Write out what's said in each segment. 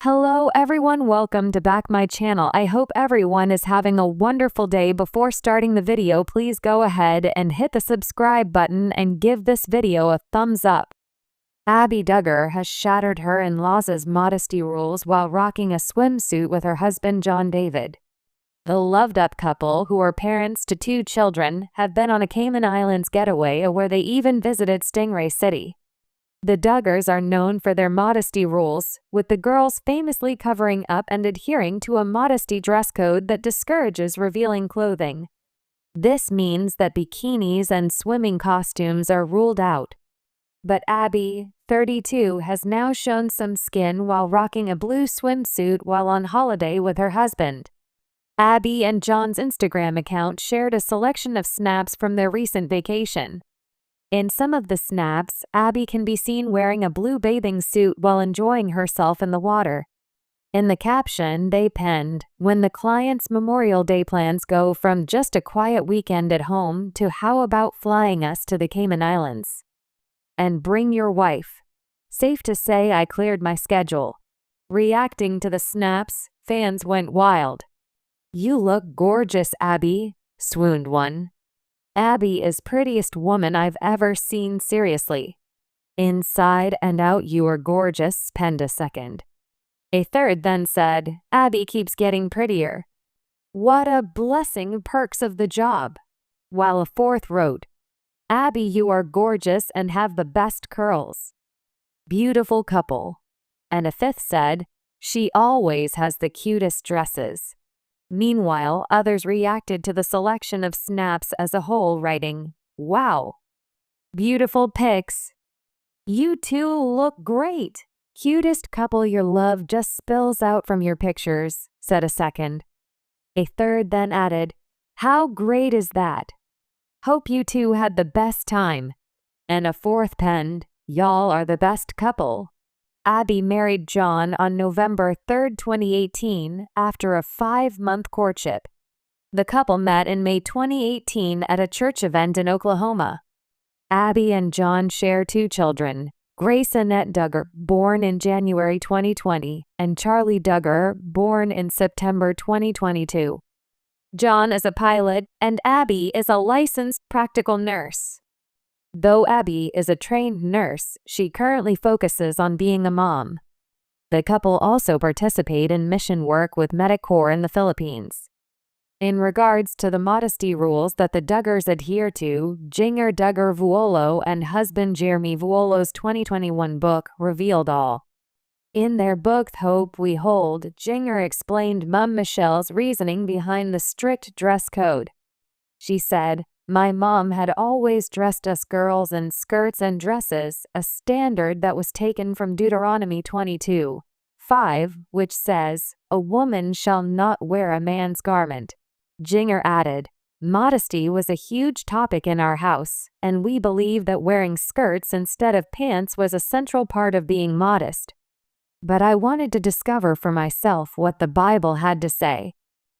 Hello everyone, welcome to back my channel. I hope everyone is having a wonderful day. Before starting the video, please go ahead and hit the subscribe button and give this video a thumbs up. Abbie Duggar has shattered her in-laws' modesty rules while rocking a swimsuit with her husband John David. The loved-up couple, who are parents to 2 children, have been on a Cayman Islands getaway where they even visited Stingray City. The Duggars are known for their modesty rules, with the girls famously covering up and adhering to a modesty dress code that discourages revealing clothing. This means that bikinis and swimming costumes are ruled out. But Abbie, 32, has now shown some skin while rocking a blue swimsuit while on holiday with her husband. Abbie and John's Instagram account shared a selection of snaps from their recent vacation. In some of the snaps, Abbie can be seen wearing a blue bathing suit while enjoying herself in the water. In the caption, they penned, "When the client's Memorial Day plans go from just a quiet weekend at home to how about flying us to the Cayman Islands? And bring your wife. Safe to say I cleared my schedule." Reacting to the snaps, fans went wild. "You look gorgeous, Abbie," swooned one. "Abbie is prettiest woman I've ever seen, seriously. Inside and out you are gorgeous," penned a second. A third then said, "Abbie keeps getting prettier. What a blessing, perks of the job." While a fourth wrote, "Abbie, you are gorgeous and have the best curls. Beautiful couple." And a fifth said, "She always has the cutest dresses." Meanwhile, others reacted to the selection of snaps as a whole, writing, "Wow. Beautiful pics. You two look great. Cutest couple, your love just spills out from your pictures," said a second. A third then added, "How great is that? Hope you two had the best time." And a fourth penned, "Y'all are the best couple." Abbie married John on November 3, 2018, after a 5-month courtship. The couple met in May 2018 at a church event in Oklahoma. Abbie and John share 2 children, Grace Annette Duggar, born in January 2020, and Charlie Duggar, born in September 2022. John is a pilot, and Abbie is a licensed practical nurse. Though Abbie is a trained nurse, she currently focuses on being a mom. The couple also participate in mission work with Medic Corps in the Philippines. In regards to the modesty rules that the Duggars adhere to, Jinger Duggar Vuolo and husband Jeremy Vuolo's 2021 book revealed all. In their book Hope We Hold, Jinger explained Mum Michelle's reasoning behind the strict dress code. She said, "My mom had always dressed us girls in skirts and dresses, a standard that was taken from Deuteronomy 22:5, which says, 'A woman shall not wear a man's garment.'" Jinger added, "Modesty was a huge topic in our house, and we believe that wearing skirts instead of pants was a central part of being modest. But I wanted to discover for myself what the Bible had to say."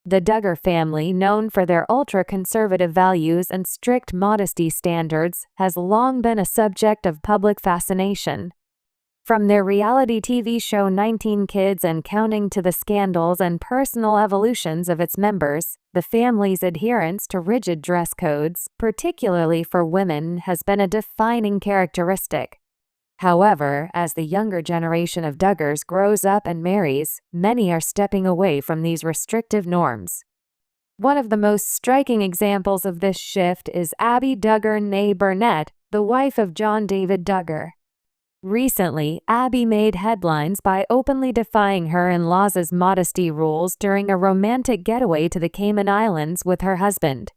The Duggar family, known for their ultra-conservative values and strict modesty standards, has long been a subject of public fascination. From their reality TV show 19 Kids and Counting to the scandals and personal evolutions of its members, the family's adherence to rigid dress codes, particularly for women, has been a defining characteristic. However, as the younger generation of Duggars grows up and marries, many are stepping away from these restrictive norms. One of the most striking examples of this shift is Abbie Duggar née Burnett, the wife of John David Duggar. Recently, Abbie made headlines by openly defying her in-laws' modesty rules during a romantic getaway to the Cayman Islands with her husband.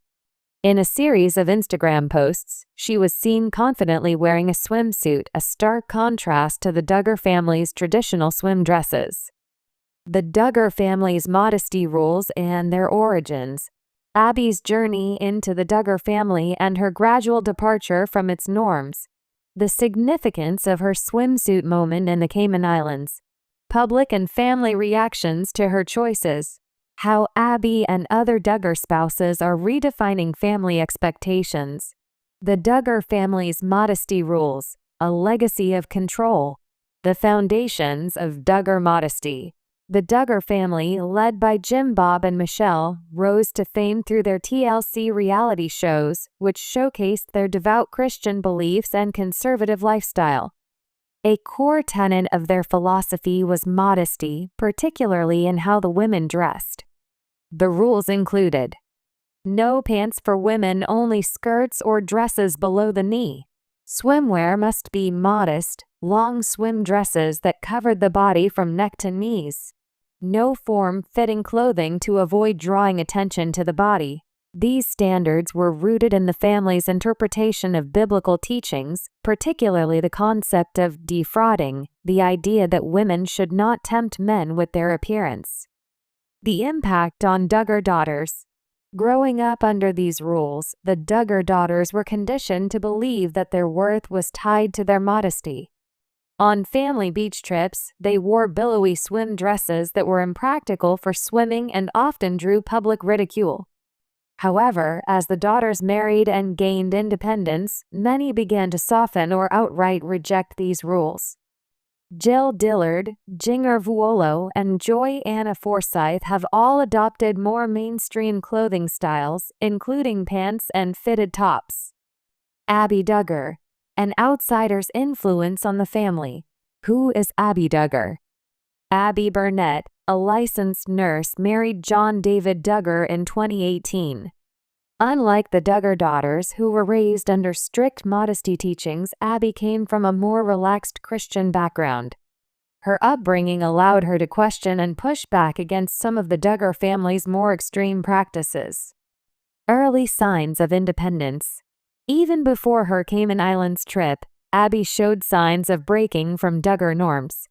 In a series of Instagram posts, she was seen confidently wearing a swimsuit, a stark contrast to the Duggar family's traditional swim dresses. The Duggar family's modesty rules and their origins. Abbie's journey into the Duggar family and her gradual departure from its norms. The significance of her swimsuit moment in the Cayman Islands. Public and family reactions to her choices. How Abbie and other Duggar spouses are redefining family expectations. The Duggar family's modesty rules, a legacy of control. The foundations of Duggar Modesty. The Duggar family, led by Jim Bob and Michelle, rose to fame through their TLC reality shows, which showcased their devout Christian beliefs and conservative lifestyle. A core tenet of their philosophy was modesty, particularly in how the women dressed. The rules included: no pants for women, only skirts or dresses below the knee. Swimwear must be modest, long swim dresses that covered the body from neck to knees. No form-fitting clothing to avoid drawing attention to the body. These standards were rooted in the family's interpretation of biblical teachings, particularly the concept of defrauding, the idea that women should not tempt men with their appearance. The impact on Duggar daughters. Growing up under these rules, the Duggar daughters were conditioned to believe that their worth was tied to their modesty. On family beach trips, they wore billowy swim dresses that were impractical for swimming and often drew public ridicule. However, as the daughters married and gained independence, many began to soften or outright reject these rules. Jill Dillard, Ginger Vuolo, and Joy Anna Forsyth have all adopted more mainstream clothing styles, including pants and fitted tops. Abbie Duggar. An outsider's influence on the family. Who is Abbie Duggar? Abbie Burnett, a licensed nurse, married John David Duggar in 2018. Unlike the Duggar daughters, who were raised under strict modesty teachings, Abbie came from a more relaxed Christian background. Her upbringing allowed her to question and push back against some of the Duggar family's more extreme practices. Early signs of independence. Even before her Cayman Islands trip, Abbie showed signs of breaking from Duggar norms.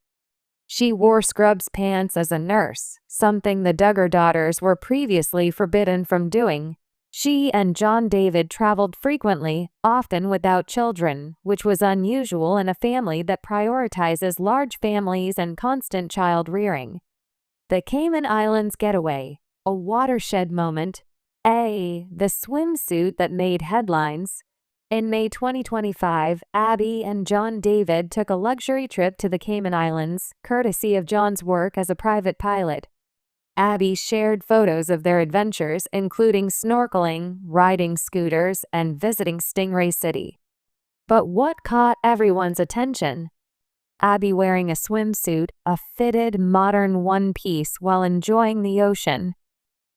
She wore scrubs pants as a nurse, something the Duggar daughters were previously forbidden from doing. She and John David traveled frequently, often without children, which was unusual in a family that prioritizes large families and constant child rearing. The Cayman Islands Getaway, a watershed moment. The swimsuit that made headlines. In May 2025, Abbie and John David took a luxury trip to the Cayman Islands, courtesy of John's work as a private pilot. Abbie shared photos of their adventures, including snorkeling, riding scooters, and visiting Stingray City. But what caught everyone's attention? Abbie wearing a swimsuit, a fitted, modern one-piece, while enjoying the ocean.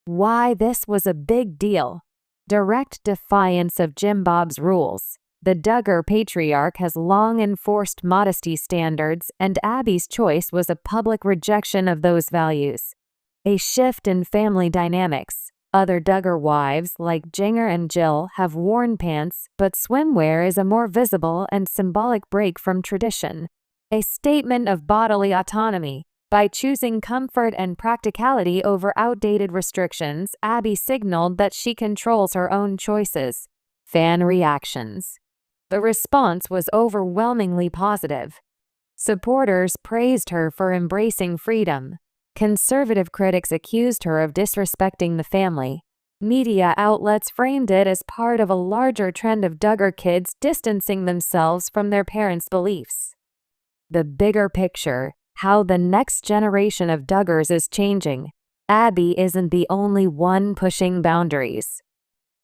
Why this was a big deal? Direct defiance of Jim Bob's rules. The Duggar patriarch has long enforced modesty standards, and Abbie's choice was a public rejection of those values. A shift in family dynamics. Other Duggar wives, like Ginger and Jill, have worn pants, but swimwear is a more visible and symbolic break from tradition. A statement of bodily autonomy. By choosing comfort and practicality over outdated restrictions, Abbie signaled that she controls her own choices. Fan reactions. The response was overwhelmingly positive. Supporters praised her for embracing freedom. Conservative critics accused her of disrespecting the family. Media outlets framed it as part of a larger trend of Duggar kids distancing themselves from their parents' beliefs. The bigger picture. How the next generation of Duggars is changing. Abbie isn't the only one pushing boundaries.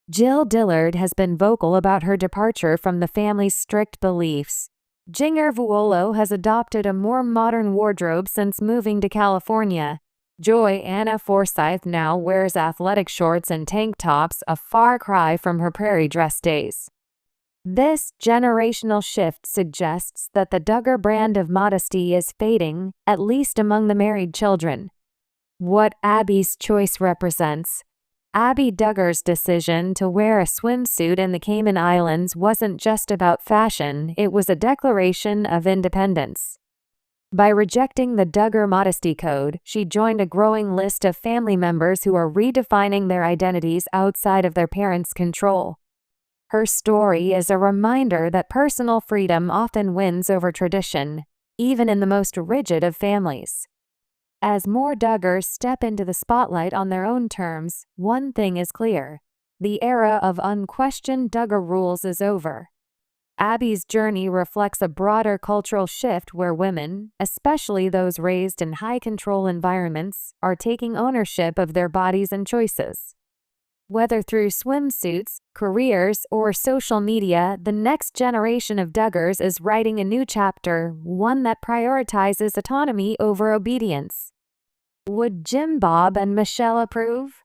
Jill Dillard has been vocal about her departure from the family's strict beliefs. Ginger Vuolo has adopted a more modern wardrobe since moving to California. Joy Anna Forsyth now wears athletic shorts and tank tops, a far cry from her prairie dress days. This generational shift suggests that the Duggar brand of modesty is fading, at least among the married children. What Abbie's choice represents. Abbie Duggar's decision to wear a swimsuit in the Cayman Islands wasn't just about fashion, it was a declaration of independence. By rejecting the Duggar Modesty Code, she joined a growing list of family members who are redefining their identities outside of their parents' control. Her story is a reminder that personal freedom often wins over tradition, even in the most rigid of families. As more Duggars step into the spotlight on their own terms, one thing is clear: the era of unquestioned Duggar rules is over. Abbie's journey reflects a broader cultural shift where women, especially those raised in high-control environments, are taking ownership of their bodies and choices. Whether through swimsuits, careers, or social media, the next generation of Duggars is writing a new chapter, one that prioritizes autonomy over obedience. Would Jim Bob and Michelle approve?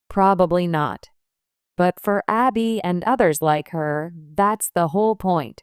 Probably not. But for Abbie and others like her, that's the whole point.